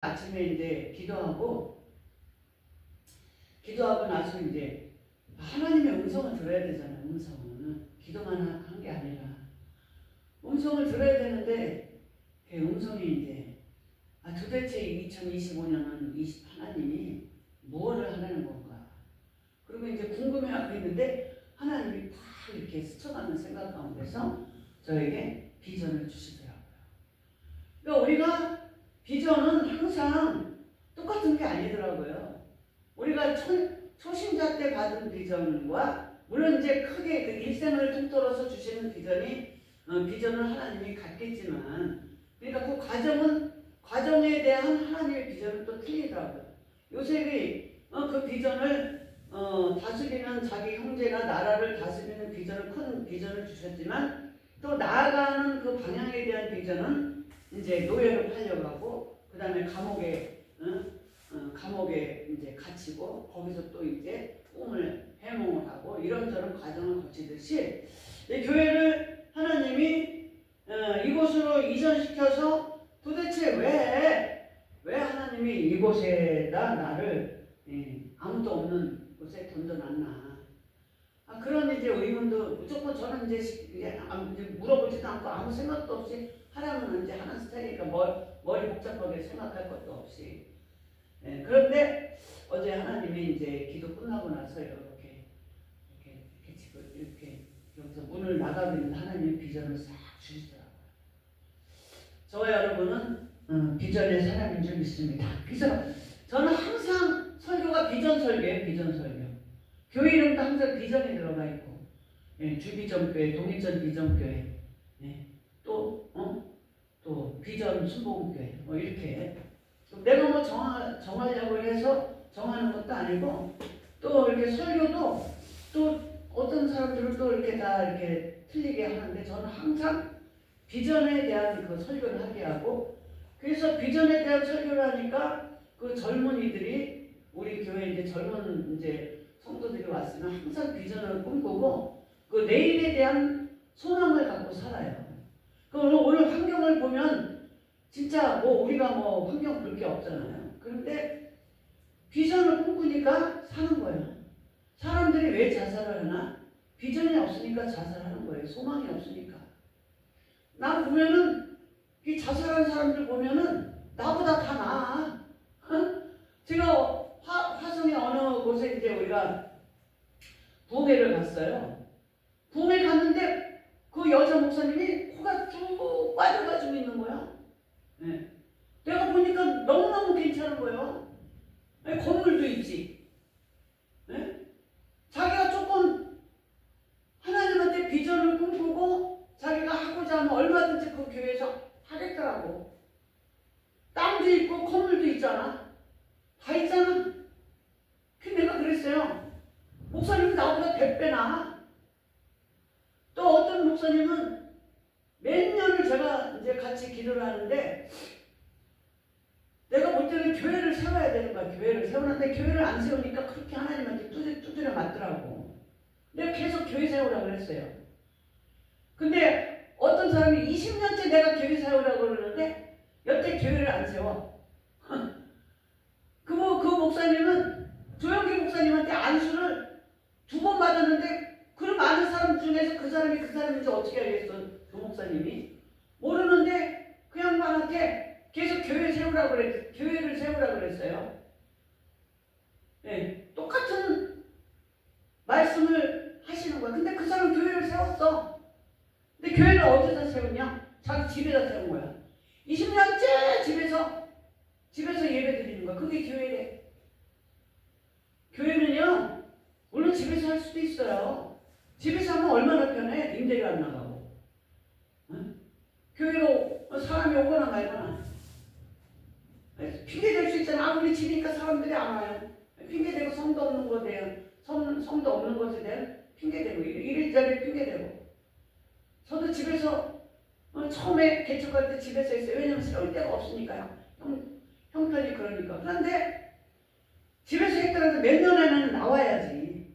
아침에 이제 기도하고 나서 이제 하나님의 음성을 들어야 되잖아요. 음성은 기도만 한 게 아니라 음성을 들어야 되는데 그 음성이 이제 도대체 2025년은 하나님이 무엇을 하라는 건가? 그리고 이제 궁금해하고 있는데 하나님이 다 이렇게 스쳐가는 생각 가운데서 저에게 비전을 주시더라고요. 그러니까 우리가 비전은 항상 똑같은 게 아니더라고요. 우리가 초신자 때 받은 비전과 물론 이제 크게 그 일생을 통틀어서 주시는 비전은 하나님이 같겠지만, 그러니까 그 과정에 대한 하나님의 비전은 또 틀리더라고요. 요셉이 그 비전을 다스리는 자기 형제가 나라를 다스리는 큰 비전을 주셨지만, 또 나아가는 그 방향에 대한 비전은 이제 노예로 팔려가고 그 다음에 감옥에 이제 갇히고 거기서 또 이제 꿈을 해몽을 하고 이런저런 과정을 거치듯이 교회를 하나님이 이곳으로 이전시켜서 도대체 왜 하나님이 이곳에다 나를 아무도 없는 곳에 던져놨나. 그런 이제 의문도 무조건 저는 이제 물어보지도 않고 아무 생각도 없이 하라면 이제 하는 스타일이니까 머리 복잡하게 생각할 것도 없이. 그런데 어제 하나님이 이제 기도 끝나고 나서 이렇게 여기서 문을 나가고 있는 하나님의 비전을 싹 주시더라고요. 저와 여러분은 비전의 사람인 줄 믿습니다. 그래서 저는 항상 설교가 비전 설교예요. 비전 설교. 교회 이름도 항상 비전이 들어가 있고, 주비전교회, 동일전 비전교회, 또 비전 순복음교회, 이렇게. 내가 뭐 정하려고 해서 정하는 것도 아니고, 또 이렇게 설교도 또 어떤 사람들은 또 이렇게 다 이렇게 틀리게 하는데, 저는 항상 비전에 대한 그 설교를 하게 하고, 그래서 비전에 대한 설교를 하니까 그 젊은이들이 우리 교회 이제 젊은 이제 성도들이 왔으면 항상 비전을 꿈꾸고 그 내일에 대한 소망을 갖고 살아요. 오늘 환경을 보면 진짜 우리가 환경 볼 게 없잖아요. 그런데 비전을 꿈꾸니까 사는 거예요. 사람들이 왜 자살을 하나? 비전이 없으니까 자살하는 거예요. 소망이 없으니까. 나 보면은 이 자살한 사람들 보면은 나보다 다 나아. 제가 화성의 어느 곳에 이제 우리가 부흥회를 갔어요. 부흥회 갔는데 그 여자 목사님이 코가 쭉 빠져가지고 있는 거야. 내가 보니까 너무너무 괜찮은 거예요. 건물도 있지. 자기가 조금 하나님한테 비전을 꿈꾸고 자기가 하고자 하면 얼마든지 그 교회에서 하겠더라고. 땅도 있고 건물도 있잖아. 다 있잖아. 내가 그랬어요. 목사님 나보다 100배 나아. 또 어떤 목사님은 몇 년을 제가 이제 같이 기도를 하는데 내가 볼 때는 교회를 세워야 되는 거야. 교회를 세우는데 교회를 안 세우니까 그렇게 하나님한테 두드려 맞더라고. 내가 계속 교회 세우라고 그랬어요. 근데 어떤 사람이 20년째 내가 교회 세우라고 그러는데 여태 교회를 안 세워. 그 목사님은 조영기 목사님한테 안수를 2번 받았는데 그 많은 사람 중에서 그 사람인지 어떻게 알겠어? 그 목사님이 모르는데 그 양반한테 계속 교회를 세우라고 그랬어요. 똑같은 말씀을 하시는 거야. 근데 그 사람 교회를 세웠어. 근데 교회를 어디다 세우냐? 자기 집에다 세운 거야. 20년째 집에서 예배 드리는 거야. 그게 교회래. 교회는요, 물론 집에서 할 수도 있어요. 집에서 하면 얼마나 편해? 임대료 안 나가고. 교회로 사람이 오거나 말거나. 핑계 댈 수 있잖아. 우리 집이니까 사람들이 안 와요. 핑계 대고 성도 없는 것에 대한 핑계 대고, 이리저리 핑계 대고. 저도 집에서 처음에 개척할 때 집에서 했어요. 왜냐면 세울 데가 없으니까요. 형편이 그러니까. 그런데 집에서 했더라도 몇 년에는 나와야지.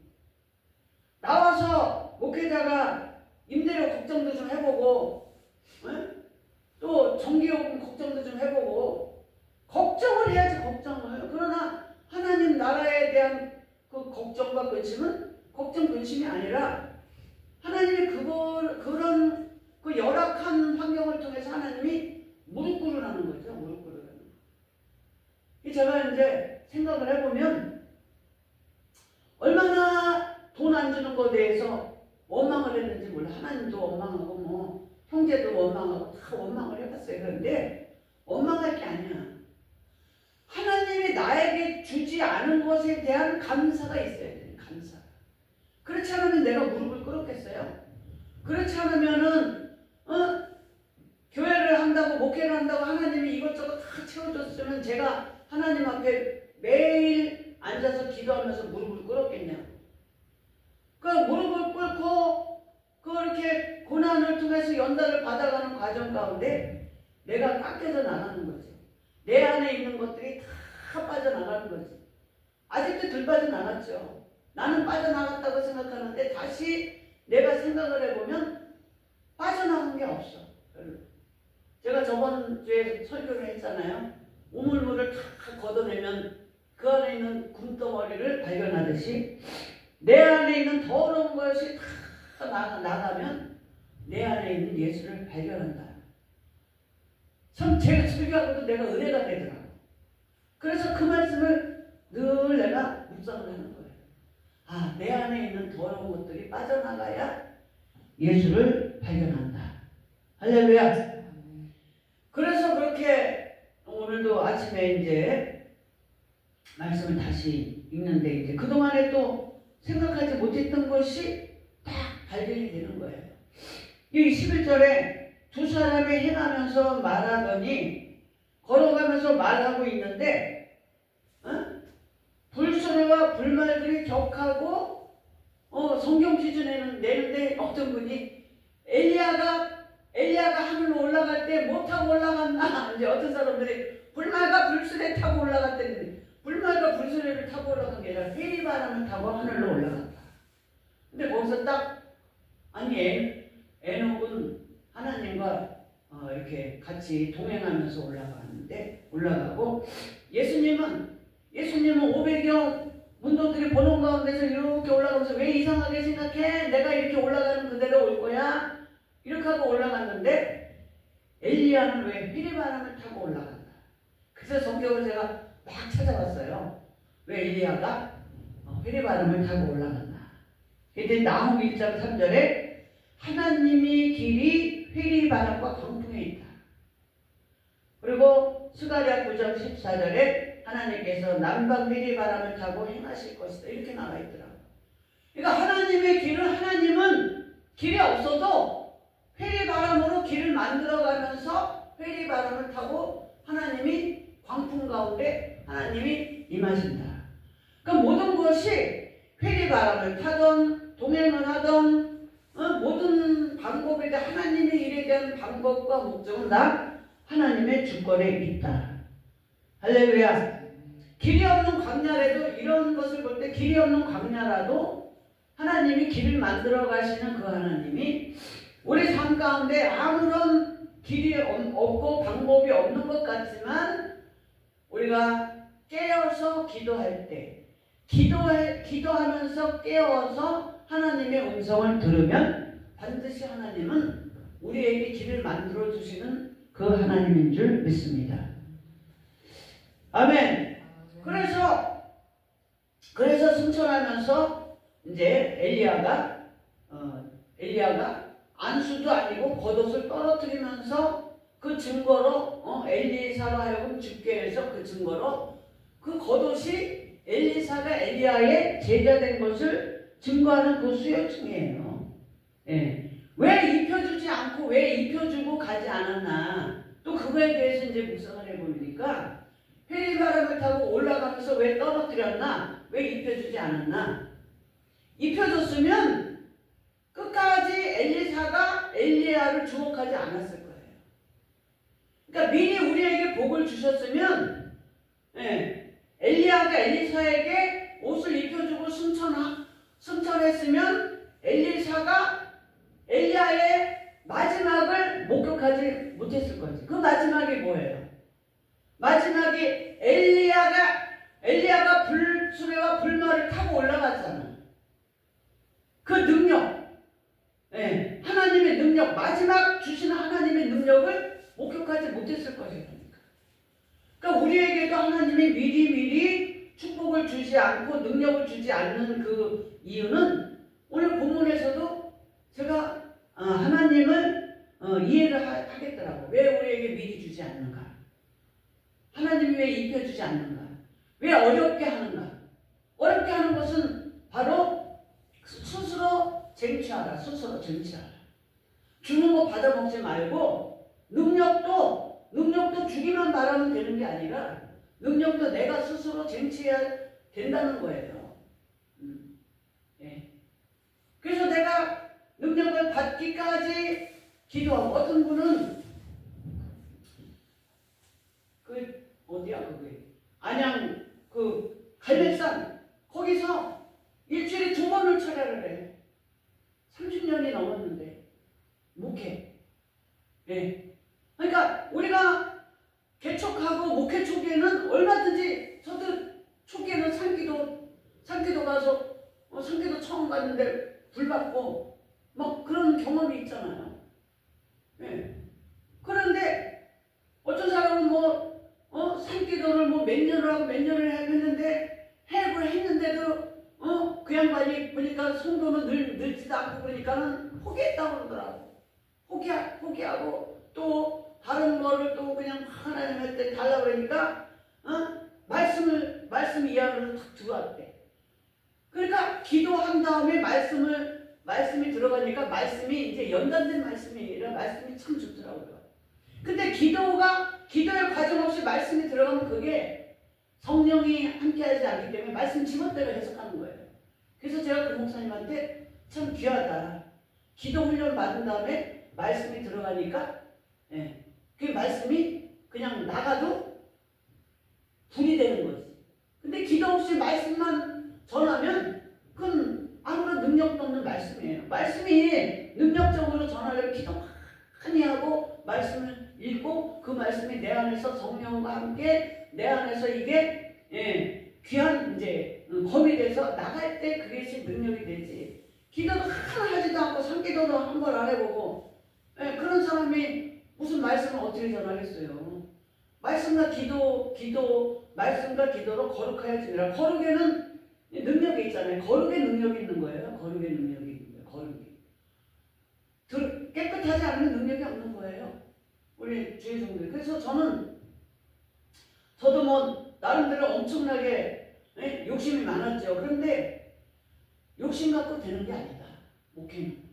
나와서 목회자가 임대료 걱정도 좀 해보고, 또 전기요금 걱정도 좀 해보고, 걱정을 걱정과 근심은 걱정 근심이 아니라 하나님이 그런 그 열악한 환경을 통해서 하나님이 무릎 꿇으라는 거죠. 무릎 꿇으라는 거. 제가 이제 생각을 해보면 얼마나 돈 안 주는 것에 대해서 원망을 했는지 몰라. 하나님도 원망하고 뭐 형제도 원망하고 다 원망을 해봤어요. 그런데 원망할 게 아니야. 하나님이 나에게 주지 않은 것에 대한 감사가 있어야 돼. 감사. 그렇지 않으면 내가 무릎을 꿇었겠어요? 그렇지 않으면은 교회를 한다고 목회를 한다고 하나님이 이것저것 다 채워줬으면 제가 하나님 앞에 매일 앉아서 기도하면서 무릎을 꿇었겠냐? 그 무릎을 꿇고 그렇게 고난을 통해서 연단을 받아가는 과정 가운데 내가 깎여져 나가는 거지. 내 안에 있는 것들이 다 빠져나가는 거지. 아직도 덜 빠져나갔죠. 나는 빠져나갔다고 생각하는데 다시 내가 생각을 해보면 빠져나간 게 없어. 별로. 제가 저번 주에 설교를 했잖아요. 우물물을 다 걷어내면 그 안에 있는 굼덩어리를 발견하듯이 내 안에 있는 더러운 것이 다 나가면 내 안에 있는 예수를 발견한다. 참 제가 설교하고도 내가 은혜가 되더라고. 그래서 그 말씀을 늘 내가 묵상을 하는 거예요. 아, 내 안에 있는 더러운 것들이 빠져나가야 예수를 발견한다. 할렐루야. 그래서 그렇게 오늘도 아침에 이제 말씀을 다시 읽는데 이제 그동안에 또 생각하지 못했던 것이 딱 발견이 되는 거예요. 이 11절에 두 사람이 행하면서 말하더니 걸어가면서 말하고 있는데 불소리와 불말들이 격하고 성경 기준에는 내는데 어떤 분이 엘리야가 하늘로 올라갈 때 못하고 올라갔나? 이제 어떤 사람들이 불말과 불소리 타고 올라갔다는데 불말과 불소리를 타고 올라간 게 아니라 회리바람을 타고 하늘로 올라갔다. 근데 거기서 딱 아니 에녹은 하나님과 이렇게 같이 동행하면서 올라가고 예수님은 500여 문도들이 보는 가운데서 이렇게 올라가면서 왜 이상하게 생각해? 내가 이렇게 올라가는 그대로 올 거야? 이렇게 하고 올라갔는데 엘리야는 왜 회리바람을 타고 올라간다. 그래서 성경을 제가 막 찾아봤어요. 왜 엘리야가 회리바람을 타고 올라갔나. 그때 나훔 1장 3절에 하나님이 길이 회리바람과 광풍에 있다. 그리고 스가랴 9장 14절에 하나님께서 남방 회리바람을 타고 행하실 것이다. 이렇게 나와 있더라고요. 그러니까 하나님의 길은 하나님은 길이 없어도 회리바람으로 길을 만들어가면서 회리바람을 타고 하나님이 광풍 가운데 하나님이 임하신다. 그러니까 모든 것이 회리바람을 타던 동행을 하던 모든 방법에 대한 하나님의 일에 대한 방법과 목적은 다 하나님의 주권에 있다. 할렐루야. 길이 없는 광야라도 이런 것을 볼 때 길이 없는 광야라도 하나님이 길을 만들어 가시는 그 하나님이 우리 삶 가운데 아무런 길이 없고 방법이 없는 것 같지만 우리가 깨어서 기도할 때 기도하면서 깨어서 하나님의 음성을 들으면 반드시 하나님은 우리에게 길을 만들어 주시는 그 하나님인 줄 믿습니다. 아멘. 그래서 승천하면서 이제 엘리야가 안수도 아니고 겉옷을 떨어뜨리면서 그 증거로 엘리사로 하여금 죽게 해서 그 증거로 그 겉옷이 엘리사가 엘리야의 제자된 것을 증거하는 그 수요증이에요. 예. 왜 입혀주지 않고 왜 입혀주고 가지 않았나? 또 그거에 대해서 이제 묵상을 해보니까 회리바람을 타고 올라가면서 왜 떨어뜨렸나? 왜 입혀주지 않았나? 입혀줬으면 끝까지 엘리사가 엘리야를 주목하지 않았을 거예요. 그러니까 미리 우리에게 복을 주셨으면 엘리야가 엘리사에게 옷을 입혀주고 승천했으면 엘리사가 엘리야의 마지막을 목격하지 못했을 거지. 그 마지막이 뭐예요? 마지막이 엘리야가 불수레와 불말을 타고 올라갔잖아. 우리에게도 하나님이 미리미리 축복을 주지 않고 능력을 주지 않는 그 이유는 오늘 본문에서도 제가 하나님을 이해를 하겠더라고. 왜 우리에게 미리 주지 않는가? 하나님이 왜 입혀주지 않는가? 왜 어렵게 하는가? 어렵게 하는 것은 바로 스스로 쟁취하라. 스스로 쟁취하라. 주는 거 받아먹지 말고 능력도 주기만 바라면 되는 게 아니라 능력도 내가 스스로 쟁취해야 된다는 거예요. 예. 그래서 내가 능력을 받기까지 기도하고 어떤 분은 어디야 그게 안양 갈매산 거기서 일주일에 2번을 철야를 해. 30년이 넘었는데 목회. 예. 그러니까 우리가 개척하고 목회 초기에는 얼마든지 저도 초기에는 산기도 가서 산기도 처음 갔는데 불 받고 막 그런 경험이 있잖아요. 예. 그런데 어떤 사람은 산기도를 몇 년을 하고 몇 년을 했는데 해을 했는데도 그 양반이 보니까 성도는 늘지도 않고 그러니까는 포기했다고 그러더라고. 포기하고 또 다른 거를 또 그냥 하나님한테 달라고 그러니까 말씀 이하로 탁 들어왔대. 그러니까 기도한 다음에 말씀이 들어가니까 말씀이 이제 연단된 말씀이라 말씀이 참 좋더라고요. 근데 기도의 과정 없이 말씀이 들어가면 그게 성령이 함께하지 않기 때문에 말씀 지멋대로 해석하는 거예요. 그래서 제가 그 목사님한테 참 귀하다. 기도 훈련 받은 다음에 말씀이 들어가니까 그 말씀이 그냥 나가도 분이 되는 거지. 근데 기도 없이 말씀만 전하면 그건 아무런 능력도 없는 말씀이에요. 말씀이 능력적으로 전하려면 기도 많이 하고 말씀을 읽고 그 말씀이 내 안에서 성령과 함께 내 안에서 이게 귀한 이제 검이 돼서 나갈 때 그것이 능력이 되지. 기도도 하나 하지도 않고 산기도도 한 번 안 해보고 그런 사람이 무슨 말씀을 어떻게 전하겠어요. 말씀과 기도로 거룩하여지니라. 거룩에는 능력이 있잖아요. 거룩에 능력이 있는 거예요. 거룩에 능력이 있는 거예요. 거룩이. 깨끗하지 않은 능력이 없는 거예요. 우리 주의 종들. 그래서 저도 나름대로 엄청나게 욕심이 많았죠. 그런데 욕심 갖고 되는 게 아니다. 목회는.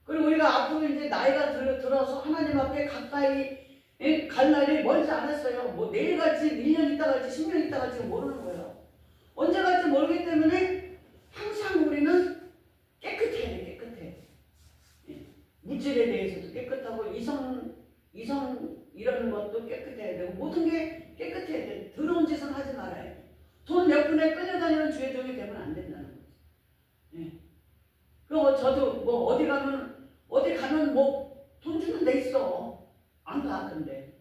그리고 우리가 앞으로 이제 나이가 들어서 하나님 앞에 가까이 갈 날이 멀지 않았어요. 내일 갈지 1년 있다 갈지 10년 있다 갈지 모르는 거예요. 언제 갈지 모르기 때문에 항상 우리는 깨끗해야 돼. 깨끗해. 물질에 대해서도 깨끗하고 이성이라는 것도 깨끗해야 되고 모든 게 깨끗해야 돼. 더러운 짓은 하지 말아야 돼. 돈 몇 푼에 끌려다니는 주의 종이 되면 안 된다는 거지. 그리고 저도 어디 가면 돈 주는 데 있어. 안 가. 근데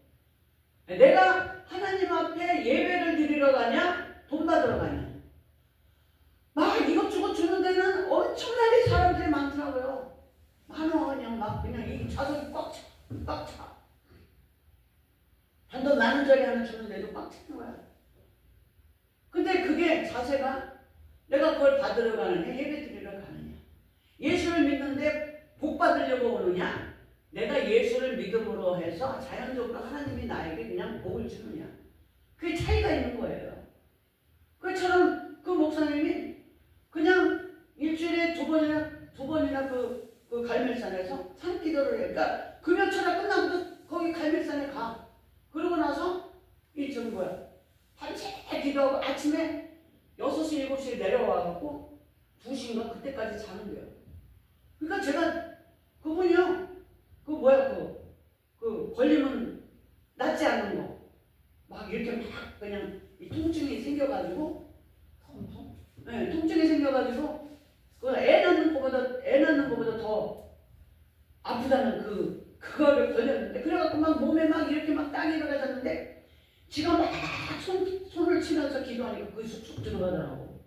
내가 하나님 앞에 예배를 드리러 가냐 돈 받으러 가냐 막 이것저것 주는 데는 엄청나게 사람들이 많더라고요. 많아. 그냥 이 좌석이 꽉 차. 단돈 10,000원짜리 하나 주는데도 꽉 차는 거야. 근데 그게 자세가 내가 그걸 받으러 가느냐 예배 드리러 가느냐 예수를 믿는데 복 받으려고 오느냐 내가 예수를 믿음으로 해서 자연적으로 하나님이 나에게 그냥 복을 주느냐 그게 차이가 있는 거예요. 그처럼 그 목사님이 그냥 일주일에 두 번이나 그 갈멜산에서 산기도를 해. 그러니까 금요철에 끝나고도 거기 갈멜산에 가. 그러고 나서 밤새 기도하고 아침에 6시, 7시에 내려와갖고 2시인가 그때까지 자는 거예요. 그러니까 제가 그분이요. 걸리면 낫지 않는 거. 막 이렇게 막 그냥 이 통증이 생겨가지고 통증이 생겨가지고 애 낳는 거보다 더 아프다는 그거를 걸렸는데 그래갖고 막 몸에 막 이렇게 막 땀이 들어가졌는데 지가 막 손을 치면서 기도하니까 그게 쑥쑥 들어가더라고.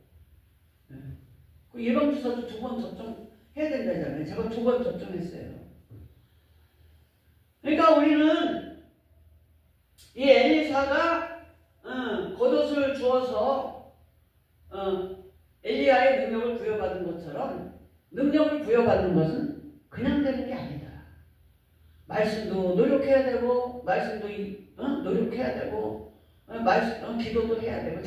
그 예방주사도 2번 접종해야 된다잖아요. 제가 2번 접종했어요. 그러니까 우리는 이 엘리사가 주어서 엘리야의 능력을 부여받은 것처럼 능력을 부여받는 것은 그냥 되는 게 아니다. 말씀도 노력해야 되고 말씀도 노력해야 되고 기도도 해야 되고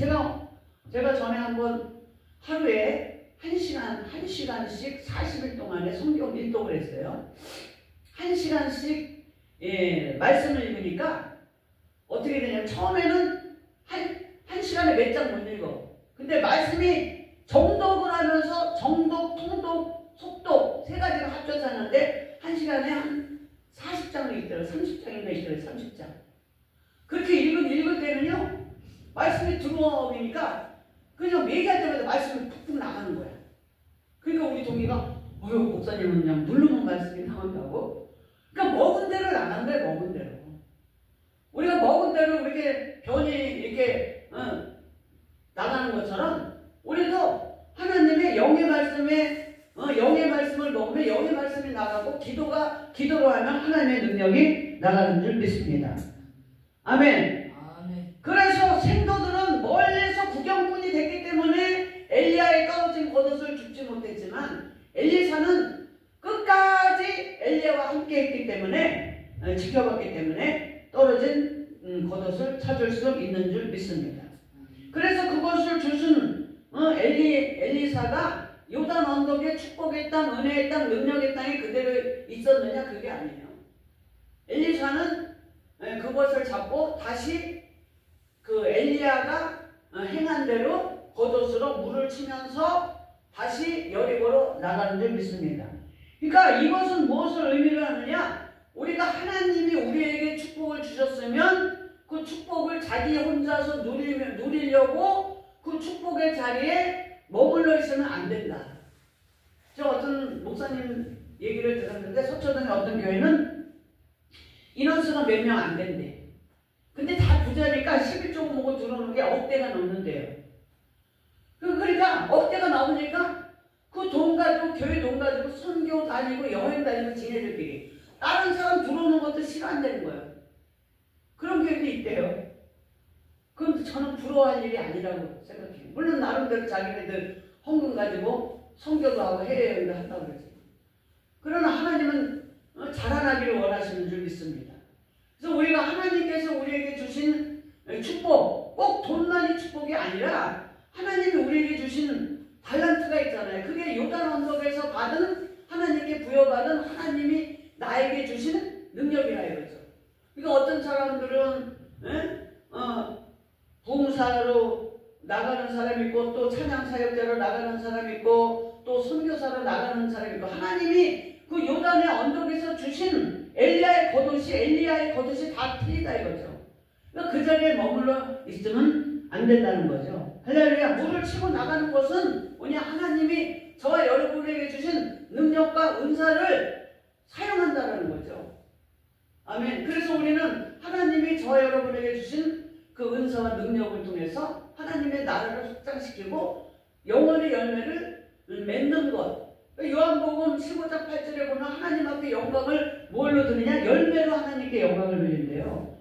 제가 전에 한번 하루에 1시간씩 40일 동안에 성경 일독을 했어요. 1시간씩 말씀을 읽으니까 어떻게 되냐면 처음에는 한 시간에 몇 장 못 읽어. 근데 말씀이 정독을 하면서 정독, 통독, 속독 세 가지를 합쳐서 하는데 한 시간에 한 40장이 있더라고요. 30장인가 있더라고요. 30장. 그렇게 읽을 때는요. 말씀이 들어오니까 그냥 얘기할 때마다 말씀이 푹푹 나가는 거야. 그러니까 우리 동이가 목사님은 그냥 누르면 말씀이 나온다고. 그러니까 먹은 대로 나간 거야. 먹은 대로. 우리가 먹은 대로 이렇게 변이 이렇게 나가는 것처럼 우리도 하나님의 영의 말씀을 먹으면 영의 말씀이 나가고 기도로 하면 하나님의 능력이 나가는 줄 믿습니다. 아멘. 그래서 생도들은 멀리서 구경꾼이 됐기 때문에 엘리야의 떨어진 겉옷을 줍지 못했지만 엘리사는 끝까지 엘리야와 함께 했기 때문에 지켜봤기 때문에 떨어진 겉옷을 찾을 수 있는 줄 믿습니다. 그래서 그것을 주신 엘리사가 요단 언덕의 축복의 땅, 은혜의 땅, 능력의 땅에 그대로 있었느냐? 그게 아니에요. 엘리사는 그것을 잡고 다시 그 엘리야가 행한 대로 겉옷으로 물을 치면서 다시 여리고로 나가는 줄 믿습니다. 그러니까 이것은 무엇을 의미를 하느냐? 우리가 하나님이 우리에게 축복을 주셨으면 그 축복을 자기 혼자서 누리려고 그 축복의 자리에 머물러 있으면 안 된다. 저 어떤 목사님 얘기를 들었는데 서초동의 어떤 교회는 인원수가 몇 명 안 된대. 근데 다 부자니까 11조 모고 들어오는 게 억대가 넘는데요. 그러니까 억대가 넘으니까 그 돈 가지고 교회 돈 가지고 선교 다니고 여행 다니고 지네들끼리 다른 사람 들어오는 것도 싫어한다는 거예요. 그런 교회도 있대요. 그건 저는 부러워할 일이 아니라고 생각해요. 물론 나름대로 자기네들 헌금 가지고 선교도 하고 해외여행도 한다고 그러지. 그러나 하나님은 자라나기를 원하시는 줄 믿습니다. 그래서 우리가 하나님께서 우리에게 주신 축복, 꼭 돈만이 축복이 아니라 하나님이 우리에게 주신 달란트가 있잖아요. 그게 요단 언덕에서 받은 하나님께 부여받은 하나님이 나에게 주신 능력이라 이거죠. 그러니까 어떤 사람들은 봉사로 나가는 사람이 있고 또 찬양사역자로 나가는 사람이 있고 또 선교사로 나가는 사람이 있고 하나님이 그 요단의 언덕에서 주신 엘리야의 겉옷이 다 틀리다 이거죠. 그러니까 그 자리에 머물러 있으면 안 된다는 거죠. 할렐루야. 물을 치고 나가는 것은 뭐냐? 하나님이 저와 여러분에게 주신 능력과 은사를 사용한다는 거죠. 아멘. 그래서 우리는 하나님이 저와 여러분에게 주신 그 은사와 능력을 통해서 하나님의 나라를 확장시키고 영원의 열매를 맺는 것. 요한복음 15장 8절에 보면 하나님 앞에 영광을 뭘로 드느냐? 열매로 하나님께 영광을 드린대요.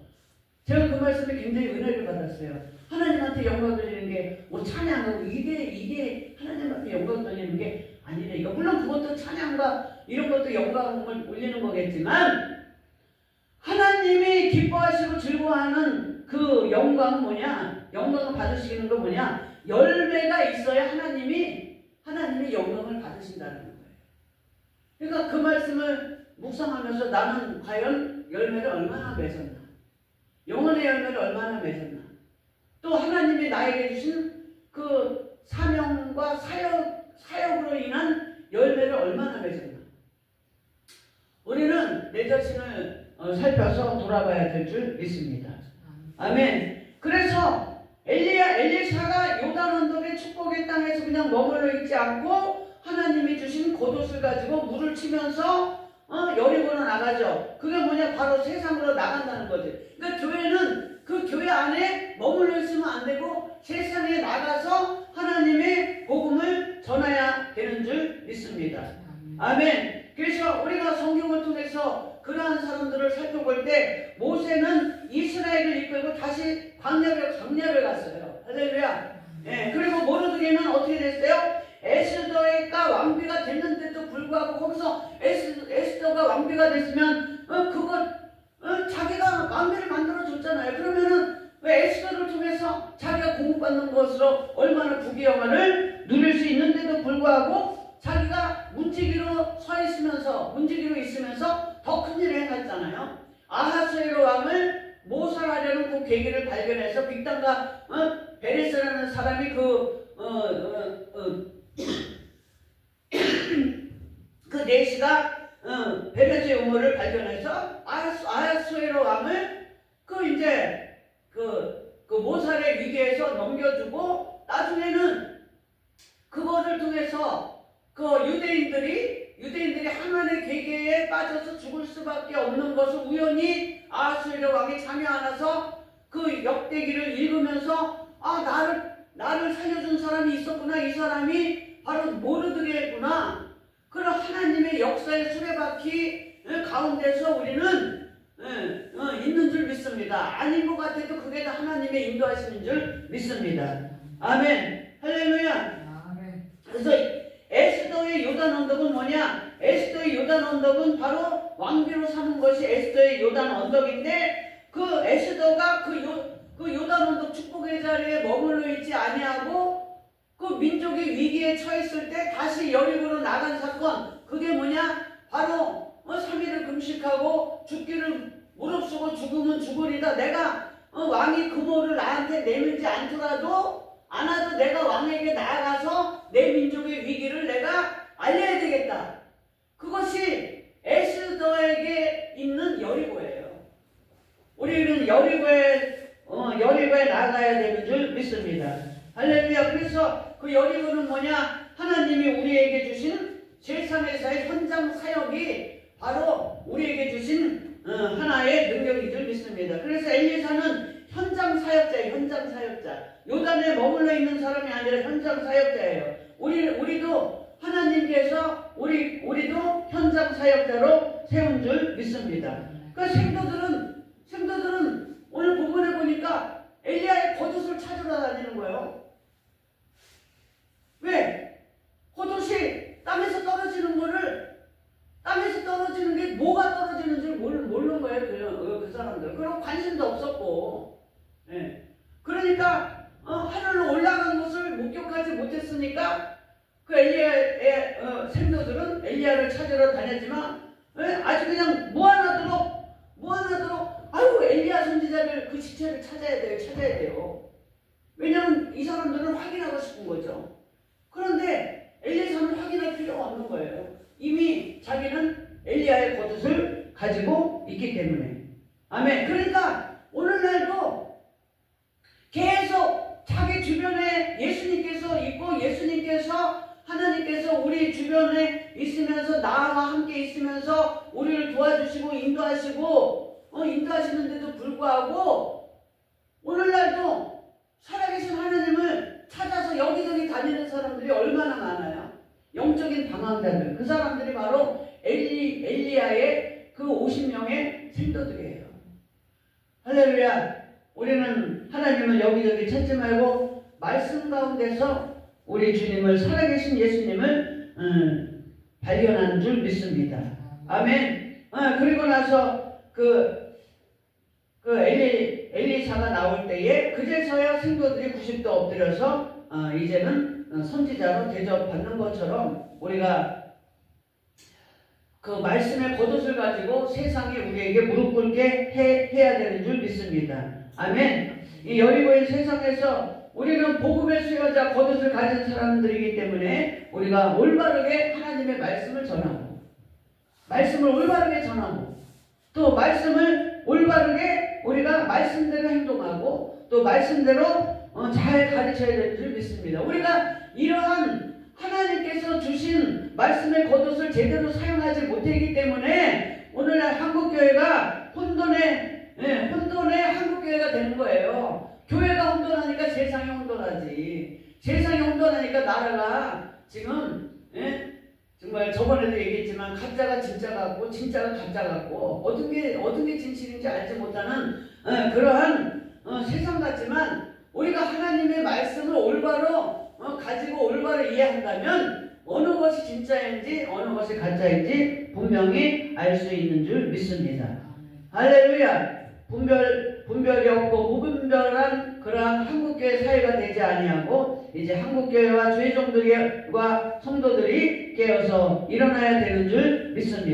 제가 그 말씀에 굉장히 은혜를 받았어요. 하나님한테 영광을 드리는 게 뭐 찬양하고 이게 하나님한테 영광을 드리는 게 아니래. 이거 물론 그것도 찬양과 이런 것도 영광을 올리는 거겠지만 하나님이 기뻐하시고 즐거워하는 그 영광은 뭐냐? 영광을 받으시는 거 뭐냐? 열매가 있어야 하나님이 영광을 받으신다는 거예요. 그러니까 그 말씀을 묵상하면서 나는 과연 열매를 얼마나 맺었나? 영혼의 열매를 얼마나 맺었나? 또 하나님이 나에게 주신 그 사명과 사역으로 인한 열매를 얼마나 맺었나? 우리는 내 자신을 살펴서 돌아봐야 될 줄 믿습니다. 아멘. 그래서 엘리사가 요단 언덕의 축복의 땅에서 그냥 머물러 있지 않고 하나님이 주신 겉옷을 가지고 물을 치면서 여리고로 나가죠. 그게 뭐냐? 바로 세상으로 나간다는 거지. 그러니까 교회는 그 교회 안에 머물러 있으면 안 되고 세상에 나가서 하나님의 복음을 전해야 되는 줄 믿습니다. 아멘. 그래서 그래서 우리가 성경을 통해서 그러한 사람들을 살펴볼 때 모세는 이스라엘을 이끌고 다시 광야를 갔어요. 할렐루야. 예, 그리고 모르드게는 어떻게 됐어요? 에스더가 왕비가 됐는데도 불구하고 거기서 에스더가 왕비가 됐으면 자기가 왕비를 만들어 줬잖아요. 그러면은 왜 에스더를 통해서 자기가 공급받는 것으로 얼마나 부귀영화를 누릴 수 있는데도 불구하고 자기가 문지기로 있으면서 더 큰 일을 해갔잖아요. 아하수에로 왕을 모살하려는 그 계기를 발견해서 빅단과 베레스라는 사람이 그 내시가 베레스의 우물을 발견해서 아하수에로 왕을 그 모살의 위기에서 넘겨주고 나중에는 그거를 통해서 그 유대인들이 하만의 계계에 빠져서 죽을 수밖에 없는 것을 우연히 아하수에로 왕이 잠이 안 와서 그 역대기를 읽으면서 나를 살려준 사람이 있었구나. 이 사람이 바로 모르드게구나. 그런 하나님의 역사의 수레바퀴 가운데서 우리는 있는 줄 믿습니다. 아닌 것 같아도 그게 다 하나님의 인도하시는 줄 믿습니다. 아멘. 할렐루야. 그래서 에스더의 요단 언덕은 뭐냐? 에스더의 요단 언덕은 바로 왕비로 삼은 것이 에스더의 요단 언덕인데 그 에스더가 그 요단 언덕 축복의 자리에 머물러 있지 아니하고 그 민족이 위기에 처했을 때 다시 여리고로 나간 사건, 그게 뭐냐? 바로 3일을 금식하고 죽기를 무릅쓰고 죽으면 죽으리다. 내가 왕이 금호를 나한테 내밀지 않아도 내가 왕에게 나아가서 내 민족의 위기를 내가 알려야 되겠다. 그것이 에스더에게 있는 여리고예요. 우리는 여리고에 나아가야 되는 줄 믿습니다. 할렐루야. 그래서 그 여리고는 뭐냐? 하나님이 우리에게 주신 세상에서의 현장 사역이 바로 우리에게 주신 하나의 능력인 줄 믿습니다. 그래서 엘리사는 현장 사역자예요. 현장 사역자. 요단에 머물러 있는 사람이 아니라 현장 사역자예요. 우리도 하나님께서 우리도 현장 사역자로 세운 줄 믿습니다. 그 생도들은 오늘 본문에 보니까 엘리야의 겉옷을 찾으러 다니는 거예요. 왜? 겉옷이 땅에서 떨어지는 게 뭐가 떨어지는지 모르는 거예요. 그 사람들. 그럼 관심도 없었고. 예. 그러니까 하늘로 올라간 것을 목격하지 못했으니까 그 엘리야의 생도들은 엘리야를 찾으러 다녔지만 아주 그냥 무한하도록 아유 엘리야 선지자를 그 시체를 찾아야 돼요. 왜냐하면 이 사람들은 확인하고 싶은 거죠. 그런데 엘리사는 확인할 필요가 없는 거예요. 이미 자기는 엘리야의 겉옷을 가지고 있기 때문에. 아멘. 그러니까 오늘날도 계속 자기 주변에 예수님께서 있고 하나님께서 우리 주변에 있으면서 나와 함께 있으면서 우리를 도와주시고 인도하시는데도 불구하고 오늘날도 살아계신 하나님을 찾아서 여기저기 다니는 사람들이 얼마나 많아요. 영적인 방황자들. 그 사람들이 바로 엘리야의 그 50명의 생도들이에요. 할렐루야. 우리는 하나님을 여기저기 찾지 말고 말씀 가운데서 우리 주님을, 살아계신 예수님을 발견하는 줄 믿습니다. 아멘. 그리고 나서 엘리사가 나올 때에 그제서야 생도들이 90도 엎드려서 이제는 선지자로 대접받는 것처럼 우리가 그 말씀의 겉옷을 가지고 세상에 우리에게 무릎 꿇게 해야 되는 줄 믿습니다. 아멘. 이 여리고의 세상에서 우리는 복음의 수여자 겉옷을 가진 사람들이기 때문에 우리가 올바르게 하나님의 말씀을 전하고 또 말씀을 올바르게 우리가 말씀대로 행동하고 또 말씀대로 잘 가르쳐야 될 줄 믿습니다. 우리가 이러한 하나님께서 주신 말씀의 겉옷을 제대로 사용하지 못하기 때문에 오늘날 한국교회가 혼돈의 한국교회가 되는 거예요. 교회가 혼돈하니까 세상이 혼돈하지. 세상이 혼돈하니까 나라가 지금 정말 저번에도 얘기했지만 가짜가 진짜 같고 진짜가 가짜 같고 어떤 게 진실인지 알지 못하는 그러한 세상 같지만 우리가 하나님의 말씀을 올바로 가지고 올바로 이해한다면 어느 것이 진짜인지 어느 것이 가짜인지 분명히 알 수 있는 줄 믿습니다. 할렐루야. 분별이 없고 무분별한 그러한 한국교회 사회가 되지 아니하고 이제 한국교회와 주의 종들과 성도들이 깨어서 일어나야 되는 줄 믿습니다.